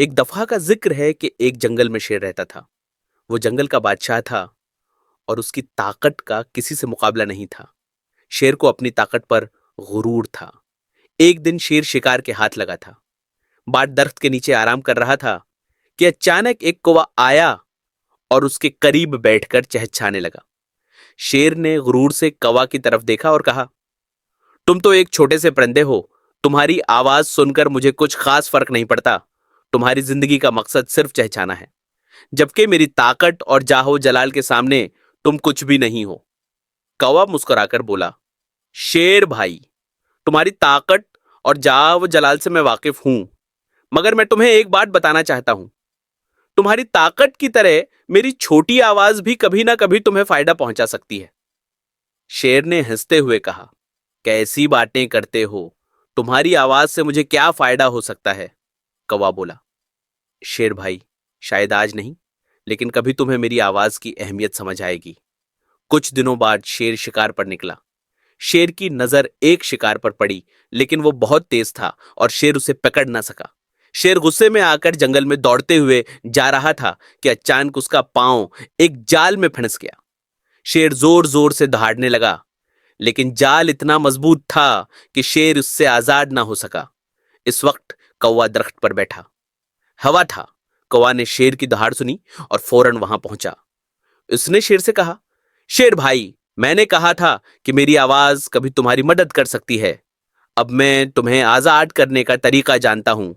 ایک دفعہ کا ذکر ہے کہ ایک جنگل میں شیر رہتا تھا۔ وہ جنگل کا بادشاہ تھا اور اس کی طاقت کا کسی سے مقابلہ نہیں تھا۔ شیر کو اپنی طاقت پر غرور تھا۔ ایک دن شیر شکار کے ہاتھ لگا تھا۔ بات درخت کے نیچے آرام کر رہا تھا کہ اچانک ایک کووا آیا اور اس کے قریب بیٹھ کر چہچہانے لگا۔ شیر نے غرور سے کوا کی طرف دیکھا اور کہا، تم تو ایک چھوٹے سے پرندے ہو، تمہاری آواز سن کر مجھے کچھ خاص فرق نہیں پڑتا۔ تمہاری زندگی کا مقصد صرف چہچانا ہے، جبکہ میری طاقت اور جاہو جلال کے سامنے تم کچھ بھی نہیں ہو۔ کوا مسکرا کر بولا، شیر بھائی، تمہاری طاقت اور جاہو جلال سے میں واقف ہوں، مگر میں تمہیں ایک بات بتانا چاہتا ہوں۔ تمہاری طاقت کی طرح میری چھوٹی آواز بھی کبھی نہ کبھی تمہیں فائدہ پہنچا سکتی ہے۔ شیر نے ہنستے ہوئے کہا، کیسی باتیں کرتے ہو؟ تمہاری آواز سے مجھے کیا فائدہ ہو سکتا ہے؟ کوا بولا، شیر بھائی، شاید آج نہیں، لیکن کبھی تمہیں میری آواز کی اہمیت سمجھ آئے گی۔ کچھ دنوں بعد شیر شکار پر نکلا۔ شیر کی نظر ایک شکار پر پڑی، لیکن وہ بہت تیز تھا اور شیر اسے پکڑ نہ سکا۔ شیر غصے میں آ کر جنگل میں دوڑتے ہوئے جا رہا تھا کہ اچانک اس کا پاؤں ایک جال میں پھنس گیا۔ شیر زور زور سے دہاڑنے لگا، لیکن جال اتنا مضبوط تھا کہ شیر اس سے آزاد نہ ہو سکا۔ اس وقت کوا درخت پر بیٹھا ہوا تھا۔ کوا نے شیر کی دہاڑ سنی اور فوراً وہاں پہنچا۔ اس نے شیر سے کہا، شیر بھائی، میں نے کہا تھا کہ میری آواز کبھی تمہاری مدد کر سکتی ہے۔ اب میں تمہیں آزاد کرنے کا طریقہ جانتا ہوں۔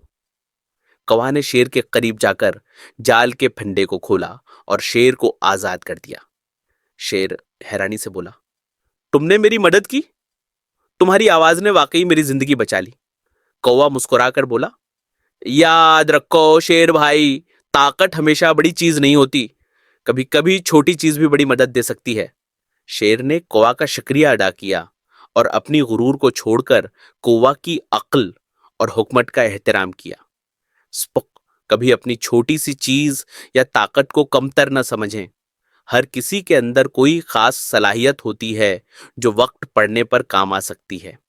کوا نے شیر کے قریب جا کر جال کے پھندے کو کھولا اور شیر کو آزاد کر دیا۔ شیر حیرانی سے بولا، تم نے میری مدد کی؟ تمہاری آواز نے واقعی میری زندگی بچا لی۔ کوا مسکرا کر بولا، یاد رکھو شیر بھائی، طاقت ہمیشہ بڑی چیز نہیں ہوتی، کبھی کبھی چھوٹی چیز بھی بڑی مدد دے سکتی ہے۔ شیر نے کوا کا شکریہ ادا کیا اور اپنی غرور کو چھوڑ کر کوا کی عقل اور حکمت کا احترام کیا۔ کبھی اپنی چھوٹی سی چیز یا طاقت کو کمتر نہ سمجھیں۔ ہر کسی کے اندر کوئی خاص صلاحیت ہوتی ہے جو وقت پڑنے پر کام آ سکتی ہے۔